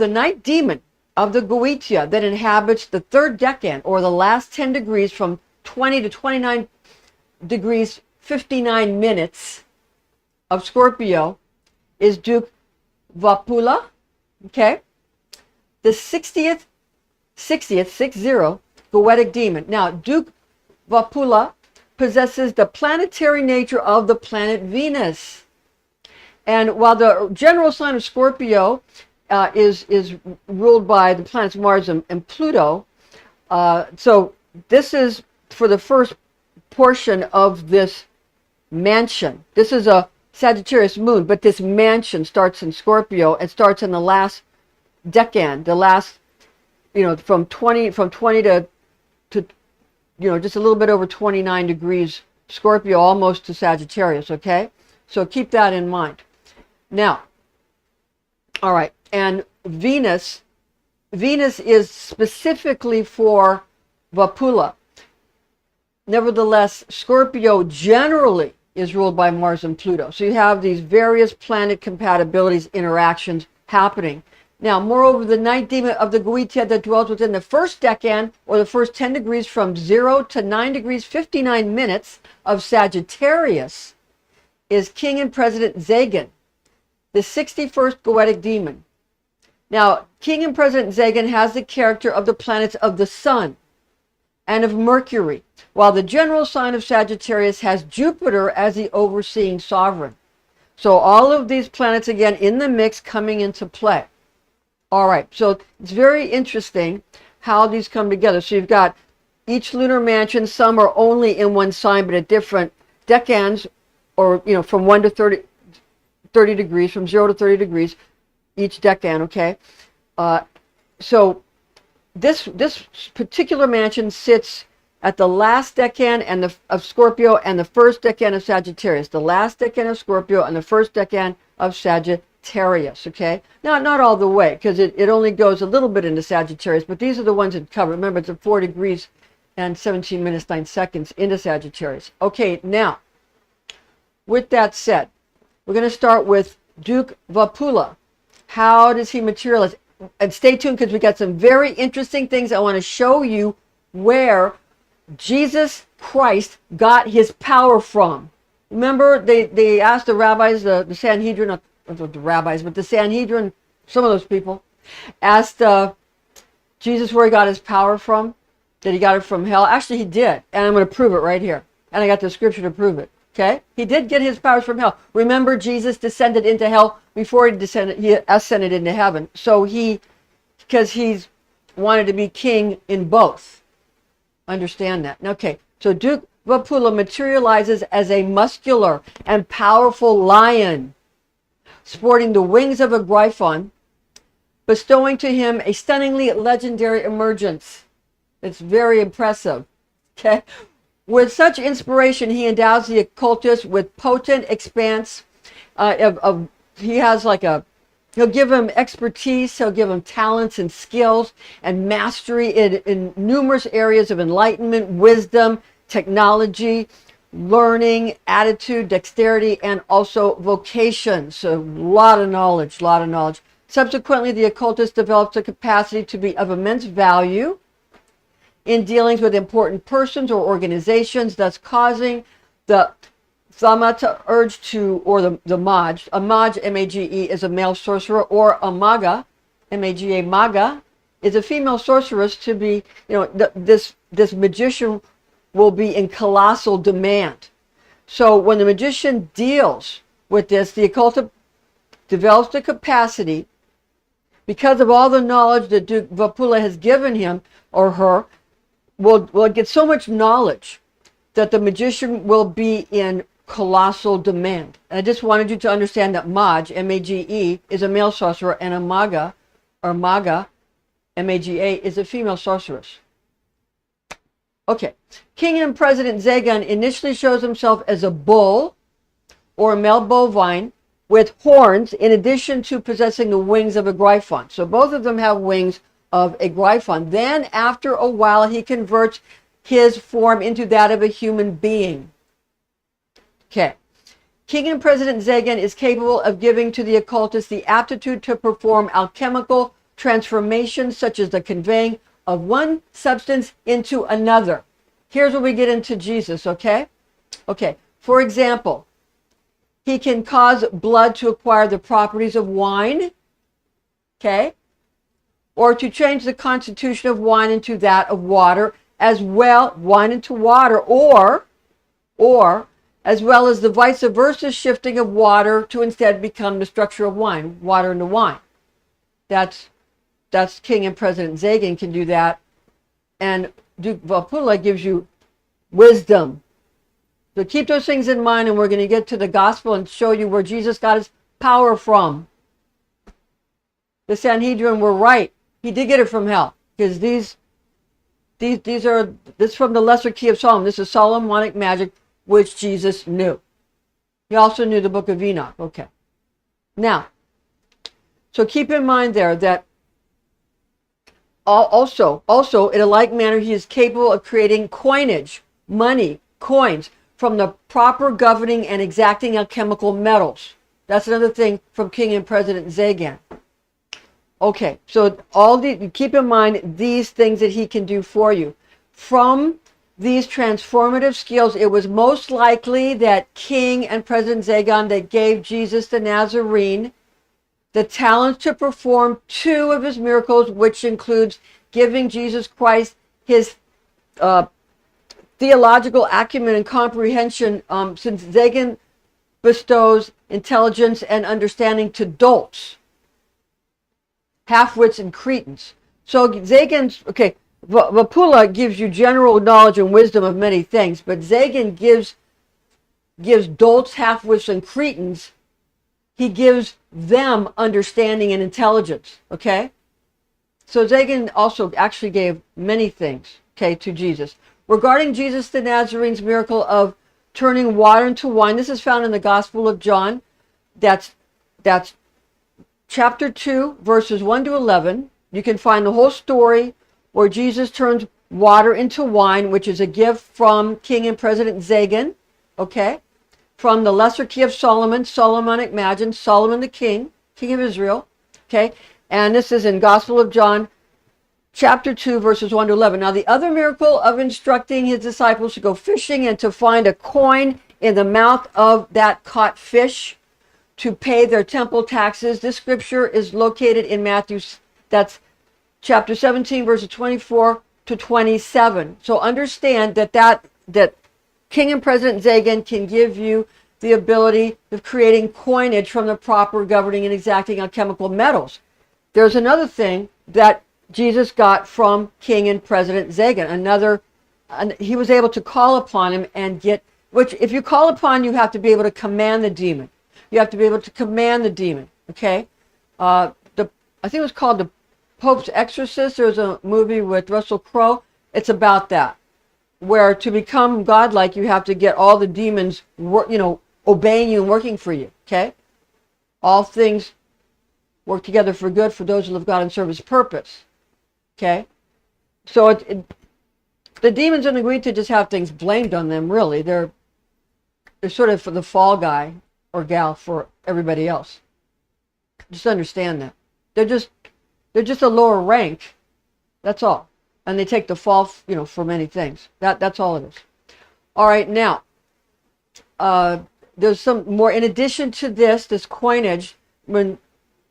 the night demon of the Goetia that inhabits the third decan, or the last 10 degrees from 20 to 29 degrees 59 minutes of Scorpio, is Duke Vapula, okay? The 60th Goetic Demon. Now, Duke Vapula possesses the planetary nature of the planet Venus. And while the general sign of Scorpio is ruled by the planets Mars and Pluto, so this is for the first portion of this mansion. This is a Sagittarius moon, but this mansion starts in Scorpio and starts in the last decan, the last, from 20 to just a little bit over 29 degrees Scorpio, almost to Sagittarius, okay? So keep that in mind. Now, all right, and Venus is specifically for Vapula. Nevertheless, Scorpio generally is ruled by Mars and Pluto. So you have these various planet compatibilities, interactions happening. Now, moreover, the night demon of the Goetia that dwells within the first decan, or the first 10 degrees from 0 to 9 degrees 59 minutes of Sagittarius, is King and President Zagan, the 61st Goetic Demon. Now, King and President Zagan has the character of the planets of the Sun and of Mercury, while the general sign of Sagittarius has Jupiter as the overseeing sovereign. So all of these planets, again, in the mix, coming into play. All right, so it's very interesting how these come together. So you've got each lunar mansion. Some are only in one sign, but at different decans, or, from 1 to 30 degrees, from 0 to 30 degrees, each decan, okay? So this particular mansion sits at the last decan of Scorpio and the first decan of Sagittarius. The last decan of Scorpio and the first decan of Sagittarius, okay? Now, not all the way, because it only goes a little bit into Sagittarius, but these are the ones that cover. Remember, it's at 4 degrees and 17 minutes, 9 seconds into Sagittarius. Okay, now, with that said, we're going to start with Duke Vapula. How does he materialize? And stay tuned, because we got some very interesting things I want to show you where Jesus Christ got his power from. Remember, they asked the rabbis, the Sanhedrin, not the rabbis, but the Sanhedrin, some of those people, asked Jesus where he got his power from. That he got it from hell? Actually, he did, and I'm going to prove it right here. And I got the scripture to prove it. Okay? He did get his powers from hell. Remember, Jesus descended into hell before he ascended into heaven. So because he's wanted to be king in both. Understand that. Okay, so Duke Vapula materializes as a muscular and powerful lion, sporting the wings of a griffon, bestowing to him a stunningly legendary emergence. It's very impressive. Okay? With such inspiration, he endows the occultist with potent expanse he has he'll give him expertise, he'll give him talents and skills and mastery in numerous areas of enlightenment, wisdom, technology, learning, attitude, dexterity, and also vocation. So a lot of knowledge. Subsequently, the occultist develops a capacity to be of immense value in dealings with important persons or organizations, thus causing the Samata urge to, or the Mage. A Mage, M-A-G-E, is a male sorcerer, or a Maga, M-A-G-A, Maga, is a female sorceress to be, this magician will be in colossal demand. So when the magician deals with this, the occultist develops the capacity, because of all the knowledge that Duke Vapula has given him or her, will get so much knowledge that the magician will be in colossal demand. And I just wanted you to understand that Mage, M-A-G-E, is a male sorcerer, and a Maga, or Maga, M-A-G-A, is a female sorceress. Okay, King and President Zagan initially shows himself as a bull, or a male bovine, with horns, in addition to possessing the wings of a griffon. So both of them have wings of a griffon. Then, after a while, he converts his form into that of a human being. Okay. King and President Zagan is capable of giving to the occultist the aptitude to perform alchemical transformations such as the conveying of one substance into another. Here's where we get into Jesus, okay? Okay, for example, he can cause blood to acquire the properties of wine, okay? Or to change the constitution of wine into that of water, as well, wine into water, or as well as the vice versa shifting of water to instead become the structure of wine, water into wine. That's King and President Zagan can do that. And Duke Vapula gives you wisdom. So keep those things in mind, and we're going to get to the gospel and show you where Jesus got his power from. The Sanhedrin were right. He did get it from hell, because this is from the lesser key of Solomon. This is Solomonic magic, which Jesus knew. He also knew the book of Enoch. Okay. Now, so keep in mind there that also in a like manner, he is capable of creating coinage, money, coins, from the proper governing and exacting alchemical metals. That's another thing from King and President Zagan. Okay, so keep in mind these things that he can do for you. From these transformative skills, it was most likely that King and President Zagan that gave Jesus the Nazarene the talent to perform 2 of his miracles, which includes giving Jesus Christ his theological acumen and comprehension, since Zagan bestows intelligence and understanding to dolts, half-wits, and cretins. So Zagan's, okay, Vapula gives you general knowledge and wisdom of many things, but Zagan gives dolts, half-wits, and cretins. He gives them understanding and intelligence, okay? So Zagan also actually gave many things, okay, to Jesus. Regarding Jesus the Nazarene's miracle of turning water into wine, this is found in the Gospel of John. That's chapter 2, verses 1 to 11. You can find the whole story where Jesus turns water into wine, which is a gift from King and President Zagan, okay? From the lesser key of Solomon, Solomonic magic, Solomon the king of Israel, okay? And this is in Gospel of John, chapter 2, verses 1 to 11. Now, the other miracle of instructing his disciples to go fishing and to find a coin in the mouth of that caught fish to pay their temple taxes. This scripture is located in Matthew, that's chapter 17, verses 24 to 27. So understand that King and President Zagan can give you the ability of creating coinage from the proper governing and exacting alchemical metals. There's another thing that Jesus got from King and President Zagan. He was able to call upon him and get, which if you call upon, you have to be able to command the demon. You have to be able to command the demon, okay? I think it was called The Pope's Exorcist. There's a movie with Russell Crowe. It's about that, where to become godlike, you have to get all the demons, obeying you and working for you, okay? All things work together for good for those who love God and serve his purpose, okay? So the demons in the Goetia just have things blamed on them, really. They're sort of for the fall guy or gal for everybody else. Just understand that. They're just a lower rank, that's all. And they take the fall, for many things. That's all it is. All right, now, there's some more. In addition to this coinage, when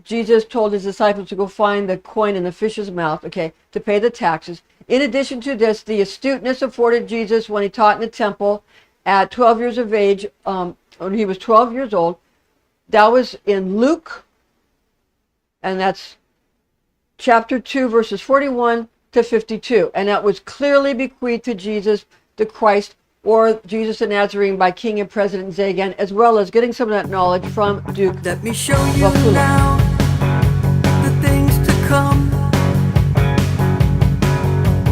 Jesus told his disciples to go find the coin in the fish's mouth, okay, to pay the taxes. In addition to this, the astuteness afforded Jesus when he taught in the temple at 12 years of age, when he was 12 years old. That was in Luke, and that's chapter 2, verses 41 to 52. And that was clearly bequeathed to Jesus the Christ, or Jesus the Nazarene, by King and President Zagan, as well as getting some of that knowledge from Duke. Let me show you now the things to come.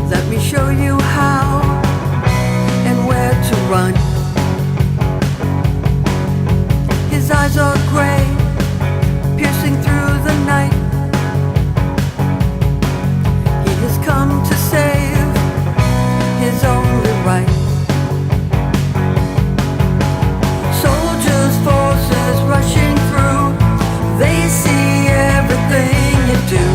Let me show you how and where to run. His eyes are gray, piercing through the night. He has come to save his only right. Soldiers, forces rushing through, they see everything you do.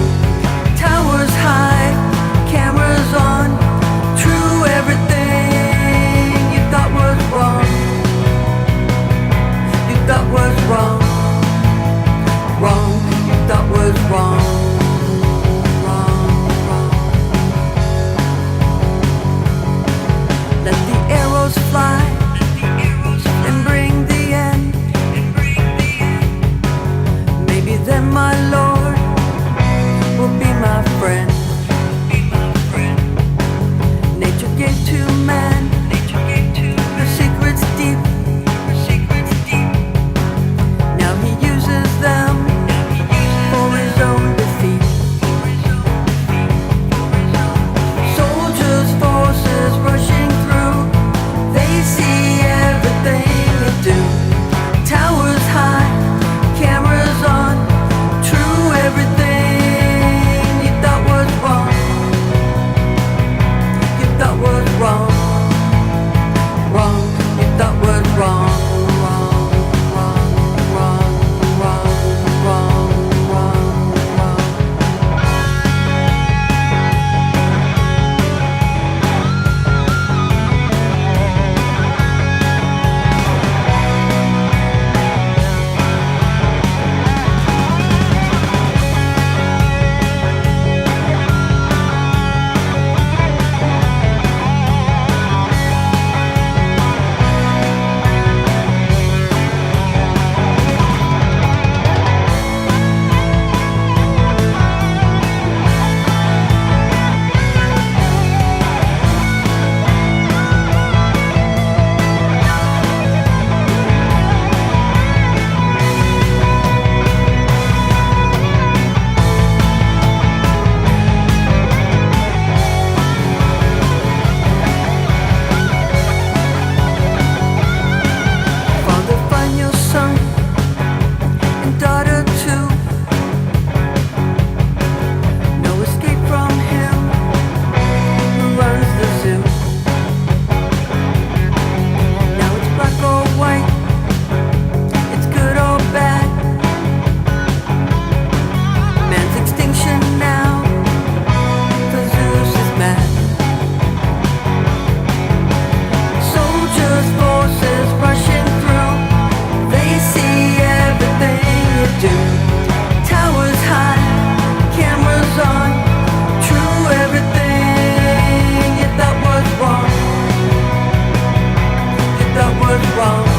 was wrong.